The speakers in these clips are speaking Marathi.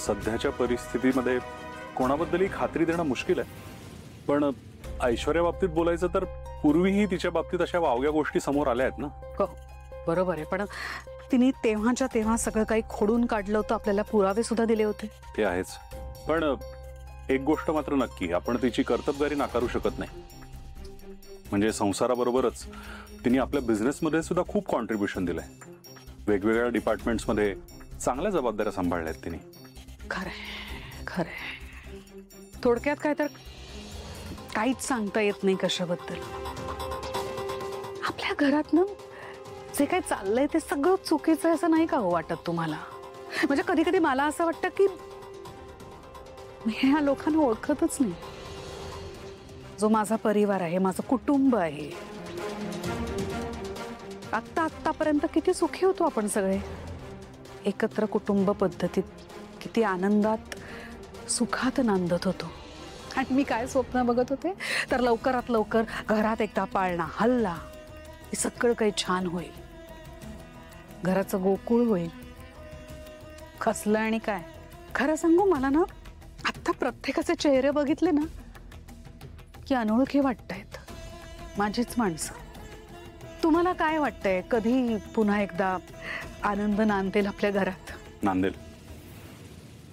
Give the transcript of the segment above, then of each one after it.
सध्याच्या परिस्थितीमध्ये कोणाबद्दलही खात्री देणं मुश्किल आहे. पण ऐश्वर्या बाबतीत बोलायचं तर पूर्वीही तिच्या बाबतीत अशा वावग्या गोष्टी समोर आल्या आहेत ना. हो बरोबर आहे, पण तिने तेव्हाच्या तेव्हा सगळं काही खोडून काढलं होतं, आपल्याला पुरावे सुद्धा दिले होते. ते आहेच, पण एक गोष्ट मात्र नक्की, आपण तिची कर्तबगारी नाकारू शकत नाही. म्हणजे संसाराबरोबरच तिने आपल्या बिझनेसमध्ये सुद्धा खूप कॉन्ट्रीब्युशन दिलंय. वेगवेगळ्या डिपार्टमेंट्समध्ये चांगल्या जबाबदाऱ्या सांभाळल्या आहेत तिने. खरंय खरंय. थोडक्यात काय तर काहीच सांगता येत नाही कशाबद्दल. आपल्या घरात ना जे काही चाललंय ते सगळं चुकीचं आहे असं नाही का हो वाटत तुम्हाला? म्हणजे कधी कधी मला असं वाटतं की मी ह्या लोकांना ओळखतच नाही. जो माझा परिवार आहे, माझं कुटुंब आहे, आत्तापर्यंत किती सुखी होतो आपण सगळे. एकत्र कुटुंब पद्धतीत किती आनंदात सुखात नांदत होतो. आणि मी काय स्वप्न बघत होते तर लवकरात लवकर घरात एकदा पाळणा हल्ला, हे सगळं काही छान होईल, घराचं गोकुळ होईल. कसलं आणि काय. खरं सांगू, मला ना आता प्रत्येकाचे चेहरे बघितले ना की अनोळखी वाटतायत, माझीच माणसं. तुम्हाला काय वाटतंय, कधी पुन्हा एकदा आनंद नांदेल आपल्या घरात? नांदेल,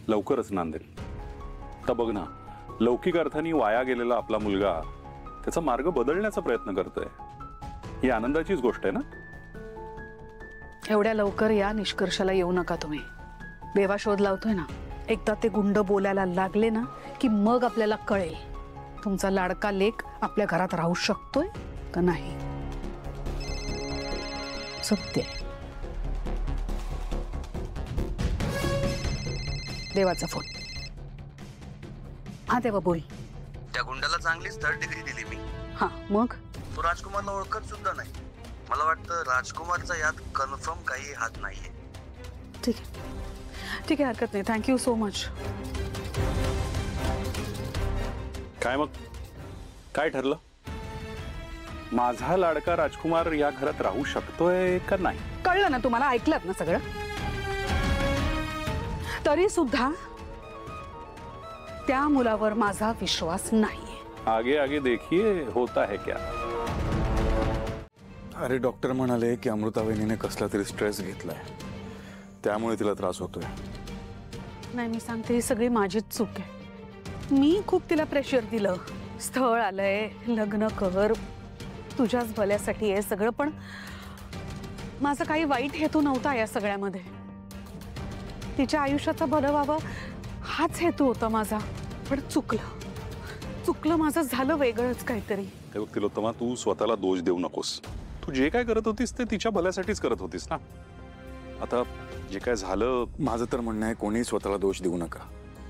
लवकरच नांदेल. आता बघ ना, लौकिक अर्थाने वाया गेलेला आपला मुलगा त्याचा मार्ग बदलण्याचा प्रयत्न करतोय, ही आनंदाचीच गोष्ट आहे ना. एवढ्या लवकर या निष्कर्षाला येऊ नका तुम्ही. देवा शोध लावतोय ना, एकदा ते गुंड बोलायला लागले ना की मग आपल्याला कळेल तुमचा लाडका लेक आपल्या घरात राहू शकतोय का नाही. सत्य. देवाचा फोन. हा देवा बोल. त्या गुंडाला चांगलीच 3rd डिग्री दिली मी. हा मग? तो राजकुमारला ओळखत सुद्धा नाही. मला वाटतं राजकुमारचा यात कन्फर्म काही हात नाहीये. ठीक आहे ठीक आहे, हरकत नाही. Thank you so much. काय मग, काय ठरलं? माझा लाडका राजकुमार या घरात राहू शकतोय का नाही? कळलं ना तुम्हाला, ऐकलत ना सगळं. तरी सुद्धा त्या मुलावर माझा विश्वास नाहीये. आगे आगे देखिए होता है क्या. अरे डॉक्टर म्हणाले की अमृता वहिनीने कसला तरी स्ट्रेस घेतलाय, त्यामुळे तिला त्रास होतोय. नाही, मी सांगते ही सगळी माझीच चूक आहे. मी खूप तिला प्रेशर दिलं. स्थळ आलंय, लग्न कर, तुझ्याच भल्यासाठी आहे सगळं, पण माझा काही वाईट हेतू नव्हता या सगळ्यामध्ये. तिच्या आयुष्याचं भलं व्हावं हाच हेतू होता माझा. पण चुकलं माझं, झालं वेगळंच काहीतरी. तिलोत्तमा, तू स्वतःला दोष देऊ नकोस. तू जे काय करत होतीस ते तिच्या भल्यासाठीच करत होतीस ना. आता जे काय झालं, माझं तर म्हणणं आहे कोणी स्वतःला दोष देऊ नका.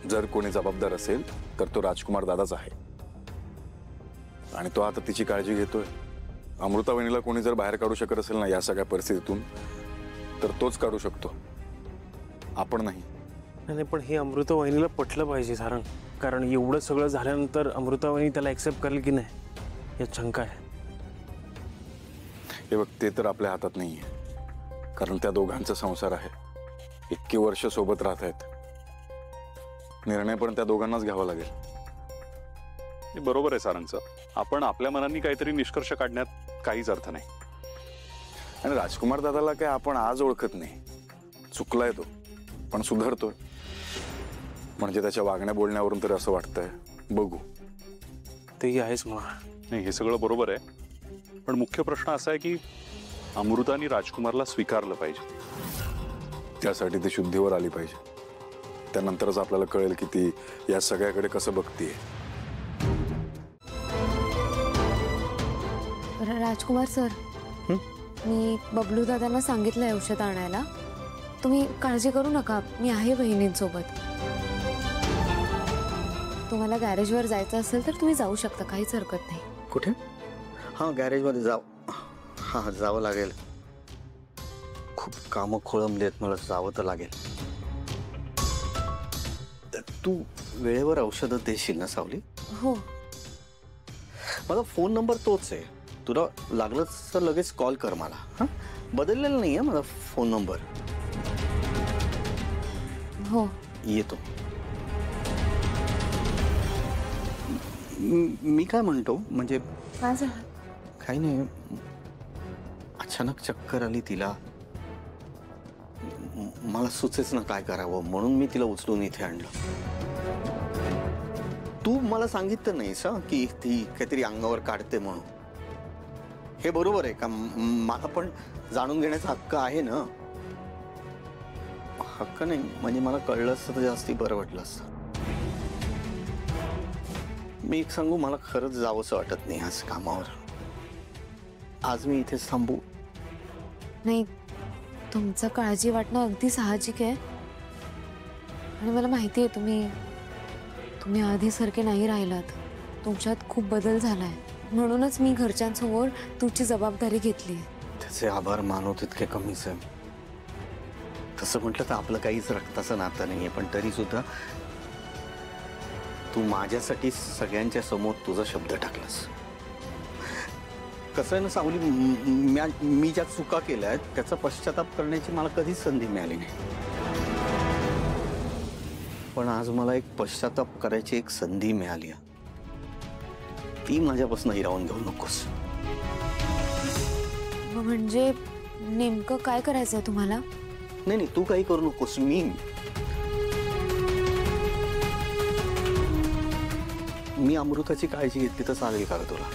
जर कोणी जबाबदार असेल तर तो राजकुमार दादाच आहे, आणि तो आता तिची काळजी घेतोय. अमृता वहिनीला कोणी जर बाहेर काढू शकत असेल ना या सगळ्या परिस्थितीतून, तर तोच काढू शकतो, आपण नाही. नाही, पण हे अमृता वहिनीला पटलं पाहिजे सारंग. कारण एवढं सगळं झाल्यानंतर अमृता वहिनी त्याला ऍक्सेप्ट करेल की नाही या शंका आहे. हे बघ, ते तर आपल्या हातात नाहीये, कारण त्या दोघांचा संसार आहे. इतकी वर्ष सोबत राहत आहेत, निर्णय पण त्या दोघांनाच घ्यावा लागेल. हे बरोबर आहे सारंगचं. आपण आपल्या मनाने काहीतरी निष्कर्ष काढण्यात काहीच अर्थ नाही. आणि राजकुमार दादाला काय आपण आज ओळखत नाही. चुकलाय तो, पण सुधारतोय. म्हणजे त्याच्या वागण्या बोलण्यावरून तरी असं वाटतंय. बघू. तेही आहेच म्हणा. नाही, हे सगळं बरोबर आहे, पण मुख्य प्रश्न असा आहे की अमृतानी राजकुमारला स्वीकारलं पाहिजे. त्यासाठी ती शुद्धीवर आली पाहिजे. त्यानंतरच आपल्याला कळेल की ती या सगळ्याकडे कसं बघतीये. राजकुमार सर, मी बबलू दादांना सांगितलंय औषध आणायला. तुम्ही काळजी करू नका, मी आहे बहिणींसोबत. तुम्हाला गॅरेजवर जायचं असेल तर तुम्ही जाऊ शकता, काहीच हरकत नाही. कुठे? हां, गॅरेजमध्ये हां जावं लागेल. खूप कामं खोळंबलेत, मला जावं तर लागेल. तू वेळेवर औषधं देशील ना सावली? हो. माझा फोन नंबर तोच आहे. तुला लागलंच तर लगेच कॉल कर मला. हां, बदललेला नाही आहे माझा फोन नंबर. हो, येतो. मी काय म्हणतो म्हणजे काय झालं? काही नाही, अचानक चक्कर आली तिला. मला सुचेच ना काय करावं, म्हणून मी तिला उचलून इथे आणलं. तू मला सांगितलं नाहीस की ती काहीतरी अंगावर काढते म्हणून. हे बरोबर आहे का? मला पण जाणून घेण्याचा हक्क आहे ना. हक्क नाही म्हणजे मला कळलं असतं तर जास्ती बरं वाटलं असतं. मी एक सांगू, मला खरंच जावंसं वाटत नाही आज कामावर. आज मी इथेच थांबू. नाही, तुमचं काळजी वाटणं अगदी साहजिक आहे आणि मला माहिती आहे तुम्ही आधीसारखे नाही राहिलात. तुमच्यात खूप बदल झालाय, म्हणूनच मी घरच्यांसमोर तुमची जबाबदारी घेतली. त्याचे आभार मानव तितके कमीच आहे. तसं म्हटलं तर आपलं काहीच रक्ताचं नातं नाहीये, पण तरी सुद्धा तू माझ्यासाठी सगळ्यांच्या समोर तुझा शब्द टाकलास. कसं आहे ना सावली, मी ज्या चुका केल्या आहेत त्याचा पश्चाताप करण्याची मला कधीच संधी मिळाली नाही. पण आज मला एक पश्चाताप करायची एक संधी मिळाली. ती माझ्यापासून हिरावून घेऊ नकोस. म्हणजे नेमकं काय करायचंय तुम्हाला? नाही, तू काही करू नकोस. मी अमृताची काळजी घेतली तर चालेल का तुला?